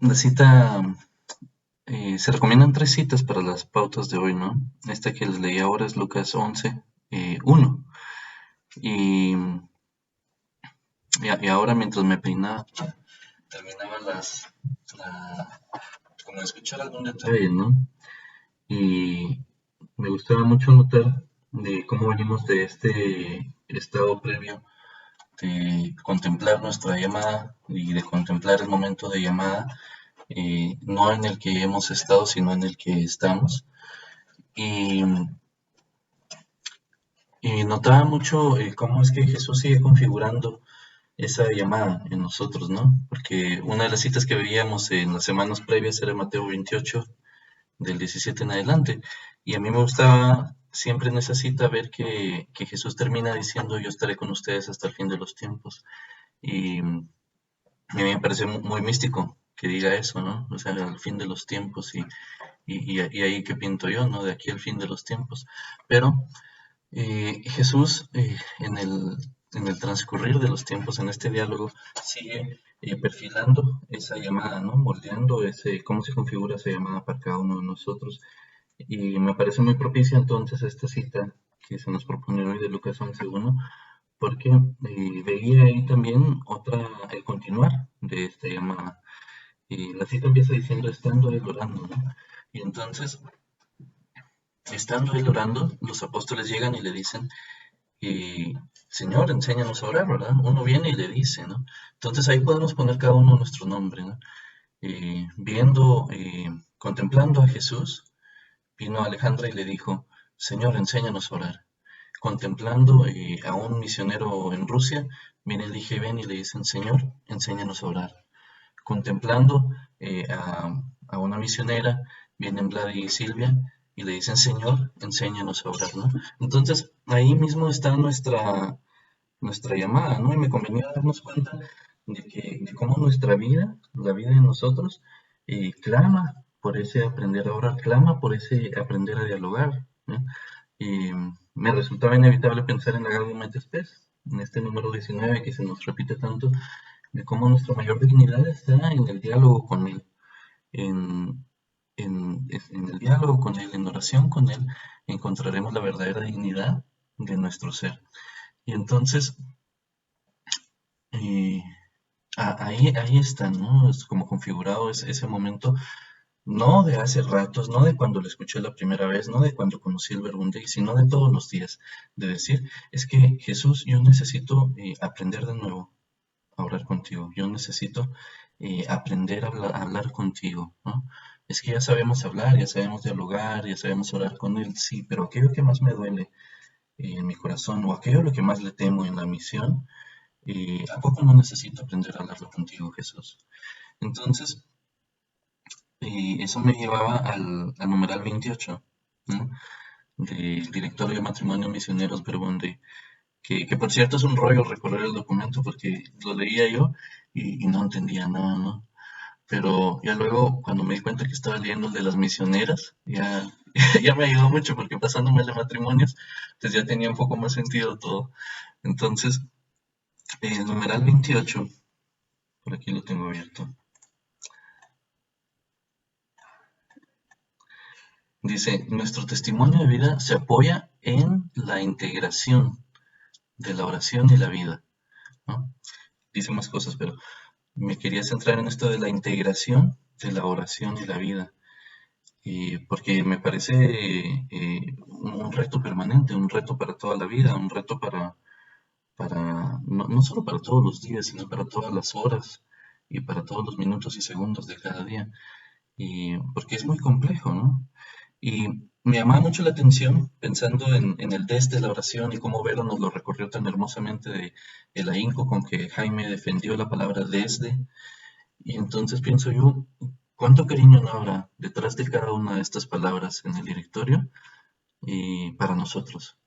La cita, se recomiendan tres citas para las pautas de hoy, ¿no? Esta que les leí ahora es Lucas 11, 1. Y, y ahora mientras me peinaba, terminaba como de escuchar algún detalle, ¿no? Y me gustaba mucho notar de cómo venimos de este estado previo de contemplar nuestra llamada y de contemplar el momento de llamada, no en el que hemos estado, sino en el que estamos. Y, y notaba mucho cómo es que Jesús sigue configurando esa llamada en nosotros, ¿no? Porque una de las citas que veíamos en las semanas previas era Mateo 28, del 17 en adelante. Y a mí me gustaba siempre en esa cita ver que Jesús termina diciendo, yo estaré con ustedes hasta el fin de los tiempos. Y a mí me parece muy místico que diga eso, ¿no? O sea, al fin de los tiempos y ahí que pinto yo, ¿no? De aquí al fin de los tiempos. Pero Jesús en el transcurrir de los tiempos, en este diálogo, sigue perfilando esa llamada, ¿no? Moldeando cómo se configura esa llamada para cada uno de nosotros. Y me parece muy propicia entonces esta cita que se nos propone hoy de Lucas 11:1, porque veía ahí también el continuar de esta llamada. Y la cita empieza diciendo, estando él orando, ¿no? Y entonces, estando él orando, los apóstoles llegan y le dicen, Señor, enséñanos a orar, ¿verdad? Uno viene y le dice, ¿no? Entonces ahí podemos poner cada uno nuestro nombre, ¿no? Contemplando a Jesús, vino Alejandra y le dijo, Señor, enséñanos a orar. Contemplando a un misionero en Rusia, viene el IGB y le dicen, Señor, enséñanos a orar. Contemplando a una misionera, vienen Vlad y Silvia y le dicen, Señor, enséñanos a orar, ¿no? Entonces, ahí mismo está nuestra llamada, ¿no? Y me convenía darnos cuenta de cómo nuestra vida, la vida de nosotros, clama por ese aprender a orar, clama por ese aprender a dialogar, ¿no? Y me resultaba inevitable pensar en la Gaudium et Spes, en este número 19 que se nos repite tanto, de cómo nuestra mayor dignidad está en el diálogo con Él, en, en el diálogo con Él, en oración con Él, encontraremos la verdadera dignidad de nuestro ser. Y entonces, eh, ahí está, ¿no? Es como configurado ese momento, no de hace ratos, no de cuando lo escuché la primera vez, no de cuando conocí el Verbum Dei, sino de todos los días, de decir, es que Jesús, yo necesito aprender de nuevo a orar contigo, yo necesito aprender a hablar contigo, ¿no? Es que ya sabemos hablar, ya sabemos dialogar, ya sabemos orar con Él, sí, pero aquello que más me duele en mi corazón o aquello a lo que más le temo en la misión, ¿a poco no necesito aprender a hablarlo contigo, Jesús? Entonces, eso me llevaba al numeral 28, ¿no? Del Directorio de Matrimonio Misioneros Verbum Dei, que por cierto es un rollo recorrer el documento porque lo leía yo y no entendía nada, ¿no? Pero ya luego, cuando me di cuenta que estaba leyendo el de las misioneras, ya, ya me ayudó mucho porque pasándome el de matrimonios, pues ya tenía un poco más sentido todo. Entonces, el numeral 28, por aquí lo tengo abierto. Dice, nuestro testimonio de vida se apoya en la integración de la oración y la vida, ¿no? Dice más cosas, pero me quería centrar en esto de la integración de la oración y la vida, porque me parece un reto permanente, un reto para toda la vida, un reto no solo para todos los días, sino para todas las horas y para todos los minutos y segundos de cada día, porque es muy complejo, ¿no? Y me llamaba mucho la atención pensando en el desde la oración y cómo Vero nos lo recorrió tan hermosamente de el ahínco con que Jaime defendió la palabra desde. Y entonces pienso yo, ¿cuánto cariño no habrá detrás de cada una de estas palabras en el directorio y para nosotros?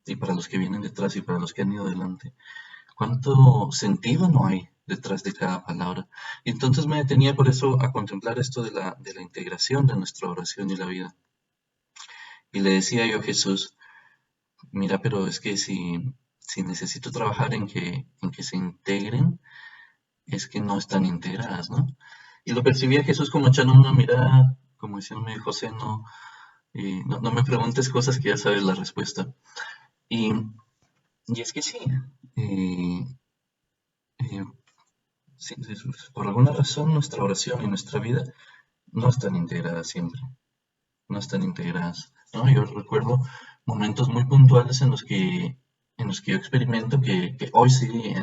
Y para los que vienen detrás y para los que han ido adelante. ¿Cuánto sentido no hay detrás de cada palabra? Y entonces me detenía por eso a contemplar esto de la integración de nuestra oración y la vida. Y le decía yo a Jesús, mira, pero es que si necesito trabajar en que se integren, es que no están integradas, ¿no? Y lo percibía Jesús como echando una mirada, como diciéndome, José, no me preguntes cosas que ya sabes la respuesta. Y, y es que sí, eh, eh, por alguna razón nuestra oración y nuestra vida no están integradas siempre, no están integradas, ¿no? Yo recuerdo momentos muy puntuales en los que yo experimento que hoy sí,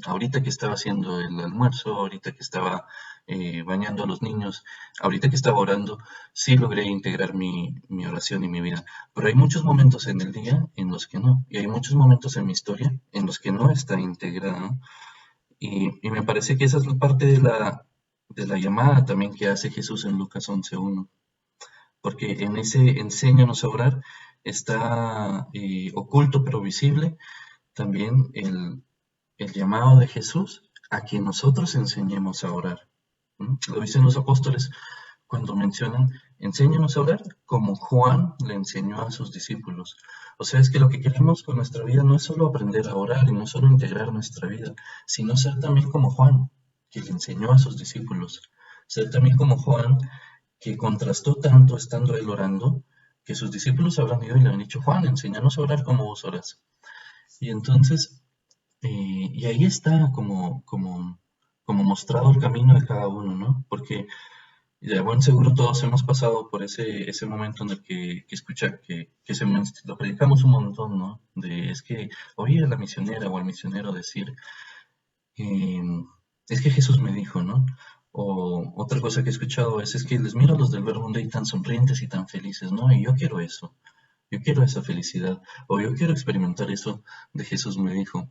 ahorita que estaba haciendo el almuerzo, ahorita que estaba bañando a los niños, ahorita que estaba orando, sí logré integrar mi oración y mi vida. Pero hay muchos momentos en el día en los que no, y hay muchos momentos en mi historia en los que no está integrada, ¿no? Y me parece que esa es la parte de la llamada también que hace Jesús en Lucas 11:1, porque en ese enséñanos a orar está oculto pero visible también el llamado de Jesús a que nosotros enseñemos a orar. ¿Mm? Lo dicen los apóstoles cuando mencionan, enséñanos a orar como Juan le enseñó a sus discípulos. O sea, es que lo que queremos con nuestra vida no es solo aprender a orar y no solo integrar nuestra vida, sino ser también como Juan, que le enseñó a sus discípulos. Ser también como Juan, que contrastó tanto estando él orando, que sus discípulos habrán ido y le han dicho, Juan, enséñanos a orar como vos oras. Y entonces, y ahí está como mostrado el camino de cada uno, ¿no? Porque de buen seguro todos hemos pasado por ese momento en el que escucha que lo predicamos un montón, ¿no? Es que oí a la misionera o al misionero decir, eh, es que Jesús me dijo, ¿no? O otra cosa que he escuchado es que les miro a los del Verbo Day tan sonrientes y tan felices, ¿no? Y yo quiero eso, yo quiero esa felicidad, o yo quiero experimentar eso de Jesús me dijo.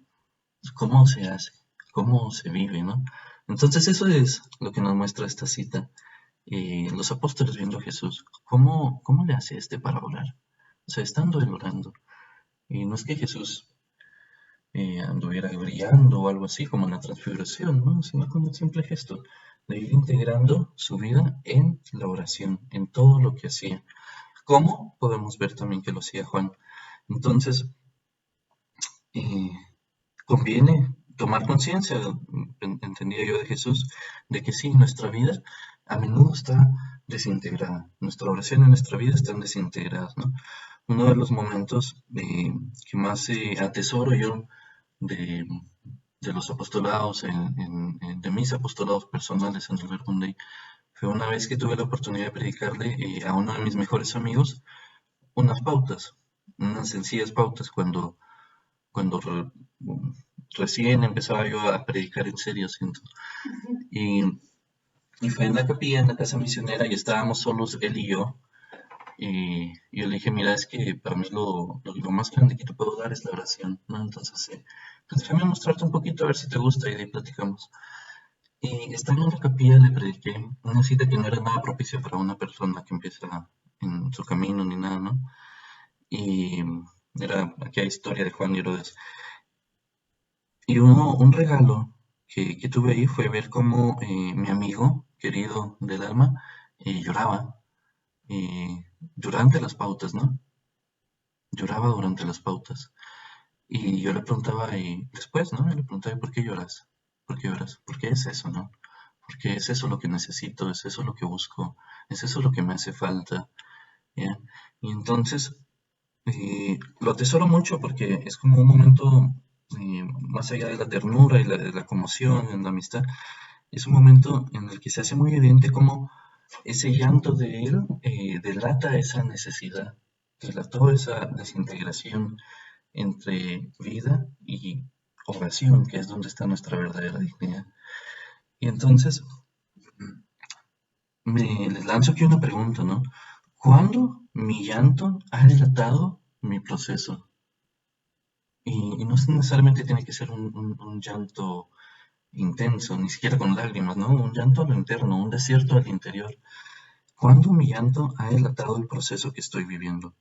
¿Cómo se hace? ¿Cómo se vive, no? Entonces eso es lo que nos muestra esta cita. Los apóstoles viendo a Jesús, ¿cómo le hace para orar? O sea, estando él orando. Y no es que Jesús anduviera brillando o algo así como en la transfiguración, ¿no? Sino con un simple gesto de ir integrando su vida en la oración, en todo lo que hacía. ¿Cómo? Podemos ver también que lo hacía Juan. Entonces, eh, conviene tomar conciencia, entendía yo de Jesús, de que sí, nuestra vida a menudo está desintegrada. Nuestra oración y nuestra vida están desintegradas, ¿no? Uno de los momentos que más atesoro yo de, de los apostolados, de mis apostolados personales en el Verbo Day, fue una vez que tuve la oportunidad de predicarle a uno de mis mejores amigos unas pautas, unas sencillas pautas cuando recién empezaba yo a predicar en serio, siento. Y, y fue en la capilla, en la casa misionera, y estábamos solos él y yo. Y yo le dije, mira, es que para mí lo más grande que te puedo dar es la oración, ¿no? Entonces, pues déjame mostrarte un poquito a ver si te gusta y de ahí platicamos. Y estando en la capilla le prediqué una cita que no era nada propicia para una persona que empieza en su camino ni nada, ¿no? Y era aquella historia de Juan y Herodes. Y un regalo que tuve ahí fue ver cómo mi amigo querido del alma lloraba durante las pautas, ¿no? Lloraba durante las pautas. Y yo le preguntaba, y después, ¿no? Yo le preguntaba, ¿por qué lloras? ¿Por qué lloras? ¿Por qué es eso, no? Porque es eso lo que necesito, es eso lo que busco, es eso lo que me hace falta, ¿ya? Y entonces, lo atesoro mucho porque es como un momento, más allá de la ternura y de la conmoción, en la amistad, es un momento en el que se hace muy evidente cómo ese llanto de él delata esa necesidad, delató esa desintegración entre vida y oración, que es donde está nuestra verdadera dignidad. Y entonces, les lanzo aquí una pregunta, ¿no? ¿Cuándo mi llanto ha delatado mi proceso? Y no necesariamente tiene que ser un llanto intenso, ni siquiera con lágrimas, ¿no? Un llanto a lo interno, un desierto al interior. ¿Cuándo mi llanto ha delatado el proceso que estoy viviendo?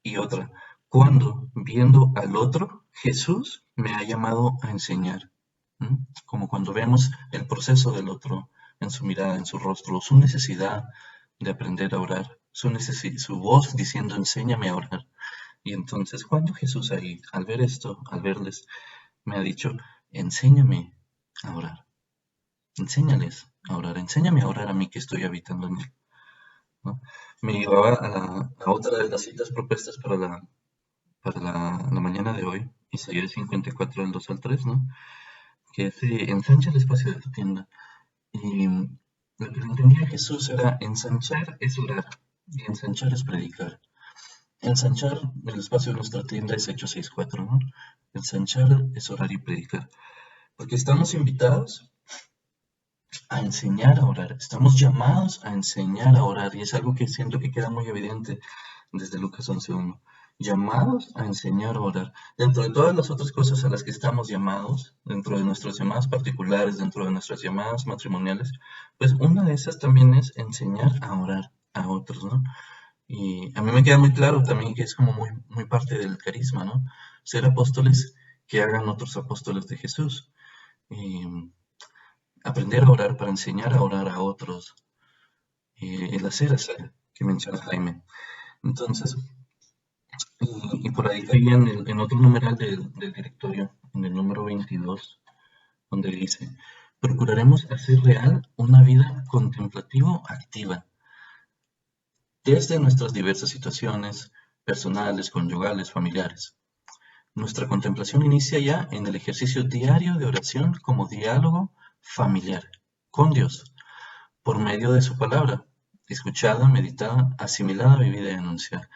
Y otra, ¿cuándo, viendo al otro, Jesús me ha llamado a enseñar? ¿Mm? Como cuando vemos el proceso del otro en su mirada, en su rostro, su necesidad de aprender a orar, su voz diciendo, enséñame a orar. Y entonces, cuando Jesús ahí, al ver esto, al verles, me ha dicho, enséñame a orar. enséñales a orar, enséñame a orar a mí que estoy habitando en él, ¿no? Me llevaba a otra de las citas propuestas para la mañana de hoy, Isaías 54, del 2 al 3, ¿no? Que es ensancha el espacio de tu tienda. Y lo que entendía Jesús era ensanchar es orar y ensanchar es predicar. Ensanchar el espacio de nuestra tienda es Hechos 6:4, ¿no? Ensanchar es orar y predicar. Porque estamos invitados a enseñar a orar, estamos llamados a enseñar a orar y es algo que siento que queda muy evidente desde Lucas 11:1. Llamados a enseñar a orar. Dentro de todas las otras cosas a las que estamos llamados, dentro de nuestras llamadas particulares, dentro de nuestras llamadas matrimoniales, pues una de esas también es enseñar a orar a otros, ¿no? Y a mí me queda muy claro también que es como muy, muy parte del carisma, ¿no? Ser apóstoles que hagan otros apóstoles de Jesús. Y aprender a orar para enseñar a orar a otros. El hacer que menciona Jaime. Entonces, y por ahí caía en otro numeral del directorio, en el número 22, donde dice, procuraremos hacer real una vida contemplativo-activa, desde nuestras diversas situaciones personales, conyugales, familiares. Nuestra contemplación inicia ya en el ejercicio diario de oración como diálogo familiar con Dios, por medio de su palabra, escuchada, meditada, asimilada, vivida y anunciada.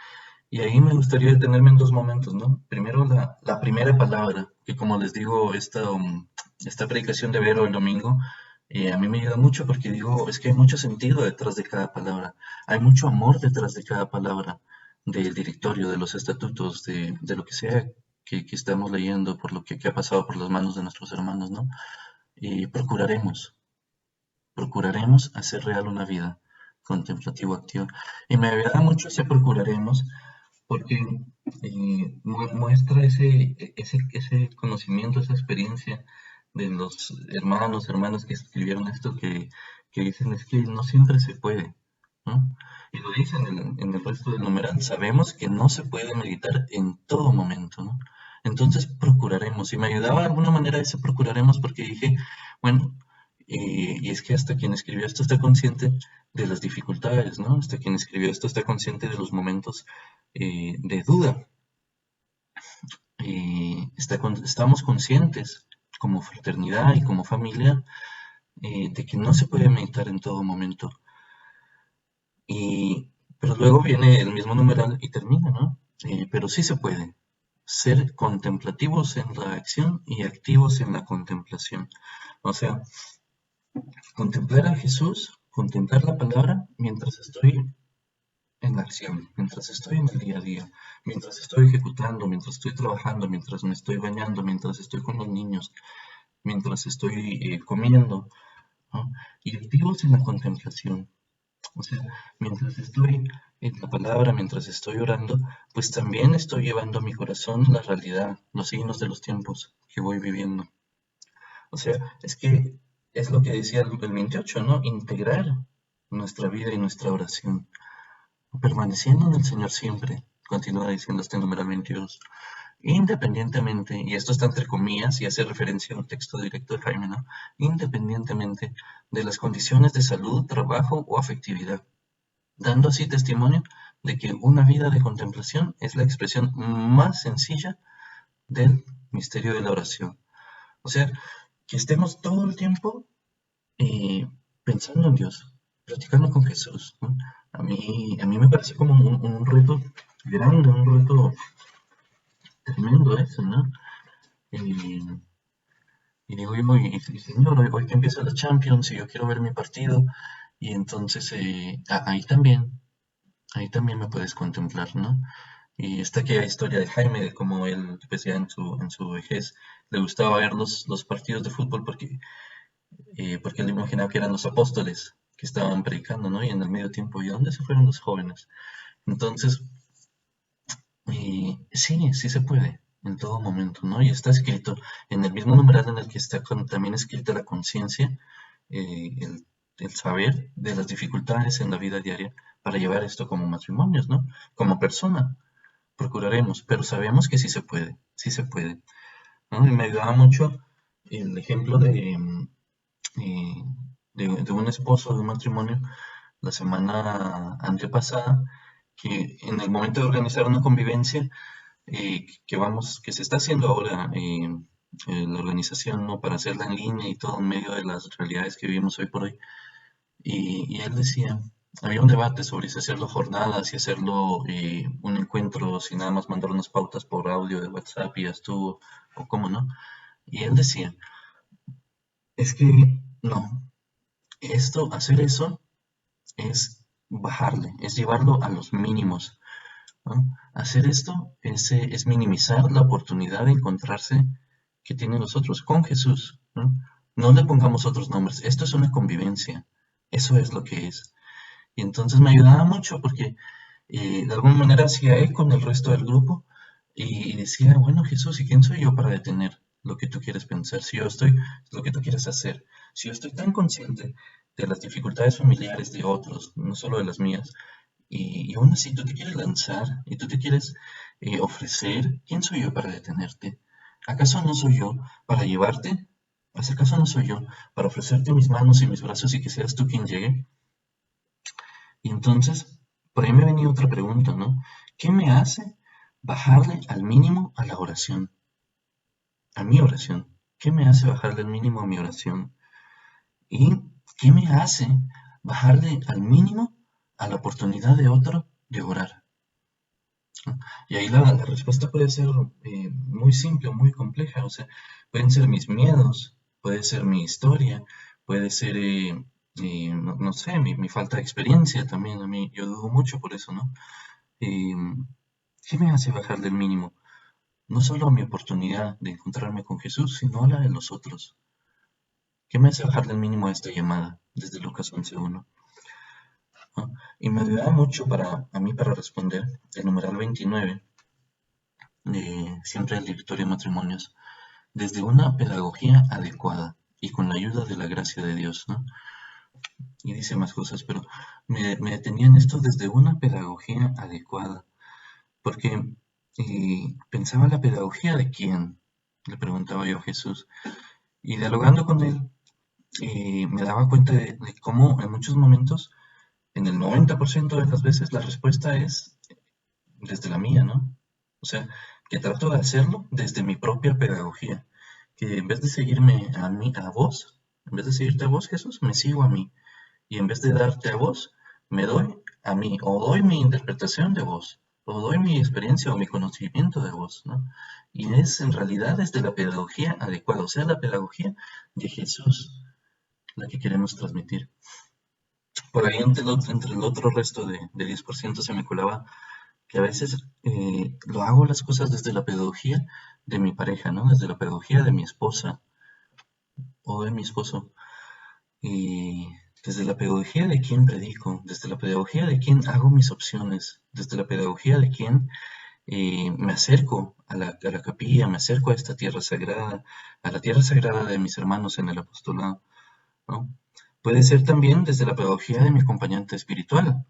Y ahí me gustaría detenerme en dos momentos, ¿no? Primero, la primera palabra, que como les digo, esta predicación de Vero el domingo, a mí me ayuda mucho porque digo, es que hay mucho sentido detrás de cada palabra, hay mucho amor detrás de cada palabra del directorio, de los estatutos, de lo que sea que estamos leyendo, por lo que ha pasado por las manos de nuestros hermanos, ¿no? Y procuraremos hacer real una vida contemplativo-activa. Y me agrada mucho ese procuraremos porque muestra ese conocimiento, esa experiencia de los hermanos que escribieron esto que dicen es que no siempre se puede, ¿no? Y lo dicen en el resto del numeral, sabemos que no se puede meditar en todo momento, ¿no? Entonces procuraremos, y me ayudaba de alguna manera ese procuraremos porque dije, bueno, y es que hasta quien escribió esto está consciente de las dificultades, ¿no? Hasta quien escribió esto está consciente de los momentos de duda. Estamos conscientes como fraternidad y como familia de que no se puede meditar en todo momento. Pero luego viene el mismo numeral y termina, ¿no? Pero sí se puede ser contemplativos en la acción y activos en la contemplación. O sea, contemplar a Jesús, contemplar la palabra mientras estoy en la acción, mientras estoy en el día a día, mientras estoy ejecutando, mientras estoy trabajando, mientras me estoy bañando, mientras estoy con los niños, mientras estoy comiendo, ¿no? Y activos en la contemplación. O sea, mientras estoy en la palabra, mientras estoy orando, pues también estoy llevando a mi corazón la realidad, los signos de los tiempos que voy viviendo. O sea, es que es lo que decía el 28, ¿no? Integrar nuestra vida y nuestra oración. Permaneciendo en el Señor siempre, continúa diciendo este numeral 22, independientemente, y esto está entre comillas y hace referencia a un texto directo de Jaime, ¿no? Independientemente de las condiciones de salud, trabajo o afectividad, dando así testimonio de que una vida de contemplación es la expresión más sencilla del misterio de la oración. O sea, que estemos todo el tiempo pensando en Dios, platicando con Jesús, ¿no? A mí me parece como un reto grande, un reto tremendo eso, ¿no? Y, y digo, Señor, hoy que empieza la Champions y yo quiero ver mi partido, y entonces ahí también me puedes contemplar, ¿no? Y está aquella historia de Jaime, de cómo él, pues ya en su vejez, le gustaba ver los partidos de fútbol porque él imaginaba que eran los apóstoles que estaban predicando, ¿no? Y en el medio tiempo, ¿y dónde se fueron los jóvenes? Entonces, sí, sí se puede, en todo momento, ¿no? Y está escrito en el mismo numeral en el que está también escrita la conciencia, el saber de las dificultades en la vida diaria para llevar esto como matrimonios, ¿no? Como persona, procuraremos, pero sabemos que sí se puede, ¿no? Y me ayudaba mucho el ejemplo eh, de un esposo, de un matrimonio, la semana antepasada, que en el momento de organizar una convivencia, que se está haciendo ahora la organización, ¿no? Para hacerla en línea y todo en medio de las realidades que vivimos hoy por hoy. Y él decía, había un debate sobre si hacerlo jornadas, si hacerlo un encuentro, si nada más mandar unas pautas por audio de WhatsApp y ya estuvo, o cómo no. Y él decía, es que no, hacer eso es bajarle, es llevarlo a los mínimos, ¿no? Hacer esto es minimizar la oportunidad de encontrarse que tienen nosotros con Jesús, ¿no? No le pongamos otros nombres, esto es una convivencia, eso es lo que es. Y entonces me ayudaba mucho porque de alguna manera hacía eco con el resto del grupo y decía, bueno Jesús, ¿y quién soy yo para detener lo que tú quieres pensar? Si yo estoy, lo que tú quieres hacer, si yo estoy tan consciente de las dificultades familiares de otros, no solo de las mías, y aún así tú te quieres lanzar y tú te quieres ofrecer, ¿quién soy yo para detenerte? ¿Acaso no soy yo para llevarte? ¿Acaso no soy yo para ofrecerte mis manos y mis brazos y que seas tú quien llegue? Y entonces, por ahí me venía otra pregunta, ¿no? ¿Qué me hace bajarle al mínimo a la oración? A mi oración. ¿Qué me hace bajarle al mínimo a mi oración? ¿Y qué me hace bajarle al mínimo a la oportunidad de otro de orar? ¿No? Y ahí la respuesta puede ser muy simple o muy compleja. O sea, pueden ser mis miedos, puede ser mi historia, puede ser, no sé, mi falta de experiencia también. A mí, yo dudo mucho por eso, ¿no? Eh, ¿Qué me hace bajar del mínimo? No solo a mi oportunidad de encontrarme con Jesús, sino a la de los otros. ¿Qué me hace bajar del mínimo a esta llamada? Desde Lucas 11.1. ¿No? Y me ayuda mucho a mí para responder el numeral 29 de siempre el directorio de matrimonios, desde una pedagogía adecuada y con la ayuda de la gracia de Dios, ¿no? Y dice más cosas, pero me detenía en esto desde una pedagogía adecuada. Porque pensaba la pedagogía de quién, le preguntaba yo a Jesús. Y dialogando con él, me daba cuenta de cómo en muchos momentos, en el 90% de las veces, la respuesta es desde la mía, ¿no? O sea, que trato de hacerlo desde mi propia pedagogía. Que en vez de seguirme a mí, a vos, en vez de seguirte a vos, Jesús, me sigo a mí. Y en vez de darte a vos, me doy a mí, o doy mi interpretación de vos, o doy mi experiencia o mi conocimiento de vos, ¿no? Y es en realidad desde la pedagogía adecuada, o sea, la pedagogía de Jesús, la que queremos transmitir. Por ahí entre el otro resto de 10% se me colaba que a veces lo hago las cosas desde la pedagogía de mi pareja, ¿no? Desde la pedagogía de mi esposa o de mi esposo. Y desde la pedagogía de quién predico, desde la pedagogía de quién hago mis opciones, desde la pedagogía de quién me acerco a la capilla, me acerco a esta tierra sagrada, a la tierra sagrada de mis hermanos en el apostolado, ¿no? Puede ser también desde la pedagogía de mi acompañante espiritual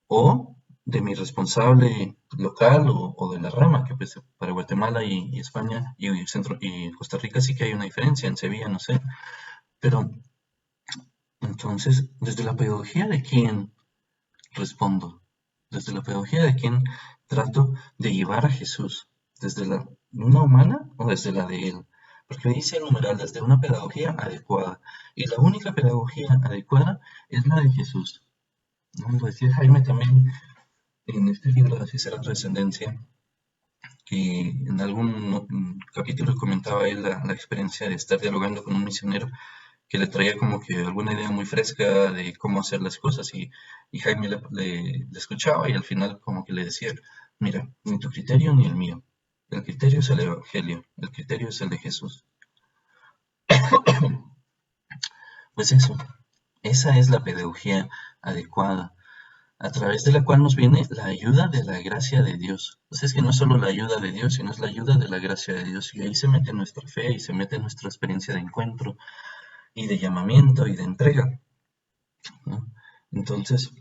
o de mi responsable local o de la rama, que pues para Guatemala y España y Costa Rica sí que hay una diferencia, en Sevilla no sé, pero entonces, ¿desde la pedagogía de quién respondo? ¿Desde la pedagogía de quién trato de llevar a Jesús? ¿Desde la una humana o desde la de él? Porque dice el numeral, desde una pedagogía adecuada. Y la única pedagogía adecuada es la de Jesús, ¿no? Lo decía Jaime también en este libro de Cicera Trascendencia, que en algún capítulo comentaba él la experiencia de estar dialogando con un misionero que le traía como que alguna idea muy fresca de cómo hacer las cosas y Jaime le escuchaba y al final como que le decía, mira, ni tu criterio ni el mío. El criterio es el Evangelio, el criterio es el de Jesús. Pues eso, esa es la pedagogía adecuada, a través de la cual nos viene la ayuda de la gracia de Dios. Pues es que no es solo la ayuda de Dios, sino es la ayuda de la gracia de Dios. Y ahí se mete nuestra fe y se mete nuestra experiencia de encuentro y de llamamiento y de entrega, ¿no? Entonces,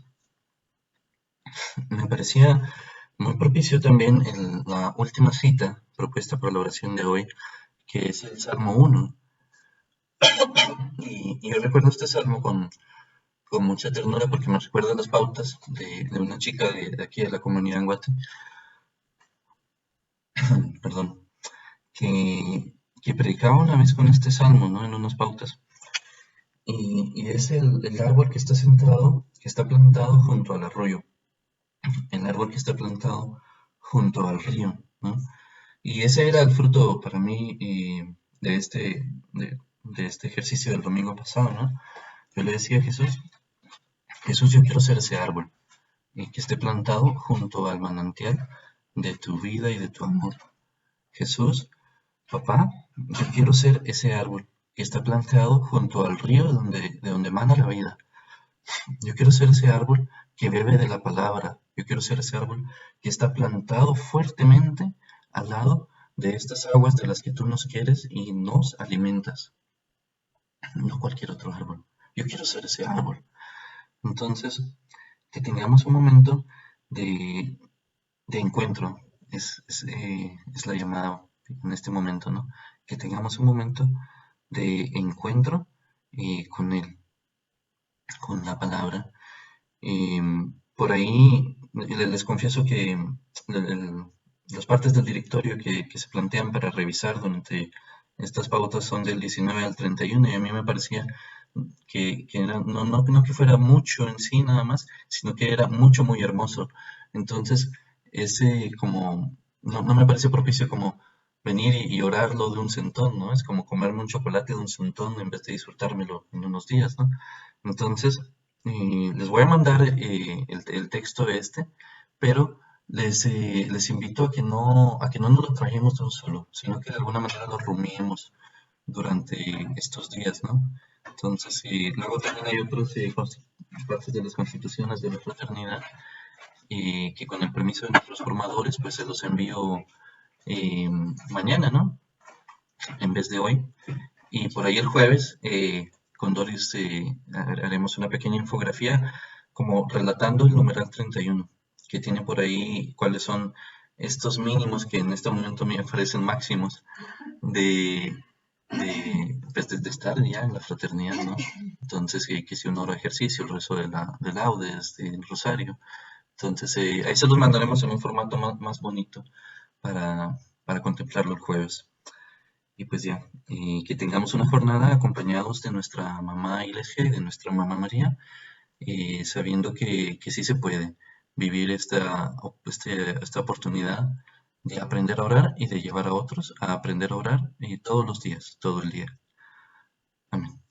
me parecía muy propicio también la última cita propuesta para la oración de hoy, que es el Salmo 1. y yo recuerdo este salmo con mucha ternura porque me recuerda las pautas de una chica de aquí de la comunidad en Guate, perdón, que predicaba una vez con este salmo, ¿no? En unas pautas. Y es el árbol que está sentado, que está plantado junto al arroyo, el árbol que está plantado junto al río, ¿no? Y ese era el fruto para mí de este ejercicio del domingo pasado, ¿no? Yo le decía a Jesús, Jesús, yo quiero ser ese árbol que esté plantado junto al manantial de tu vida y de tu amor. Jesús, papá, yo quiero ser ese árbol que está plantado junto al río de donde emana la vida. Yo quiero ser ese árbol que bebe de la palabra. Yo quiero ser ese árbol que está plantado fuertemente al lado de estas aguas de las que tú nos quieres y nos alimentas. No cualquier otro árbol. Yo quiero ser ese árbol. Entonces, que tengamos un momento de, de encuentro. Es la llamada en este momento, ¿no? Que tengamos un momento de encuentro con Él, con la palabra. Por ahí les confieso que las partes del directorio que se plantean para revisar durante estas pautas son del 19 al 31 y a mí me parecía que era, no que fuera mucho en sí nada más, sino que era mucho, muy hermoso. Entonces, ese como, no me parece propicio como venir y orarlo de un centón, ¿no? Es como comerme un chocolate de un centón en vez de disfrutármelo en unos días, ¿no? Entonces, les voy a mandar el texto este, pero les invito a que no nos lo trajemos de un solo, sino que de alguna manera lo rumiemos durante estos días, ¿no? Entonces, luego también hay otros partes de las constituciones de la fraternidad que con el permiso de nuestros formadores, pues se los envío mañana, ¿no? En vez de hoy. Y por ahí el jueves, con Doris, haremos una pequeña infografía como relatando el numeral 31, que tiene por ahí cuáles son estos mínimos que en este momento me parecen máximos de, pues, de estar ya en la fraternidad, ¿no? Entonces, que si uno ora ejercicio, el rezo de laudes, del rosario. Entonces, ahí se los mandaremos en un formato más bonito para, para contemplarlo el jueves. Y pues ya, que tengamos una jornada acompañados de nuestra mamá Iglesia y de nuestra mamá María, sabiendo que sí se puede vivir esta oportunidad de aprender a orar y de llevar a otros a aprender a orar todos los días, todo el día. Amén.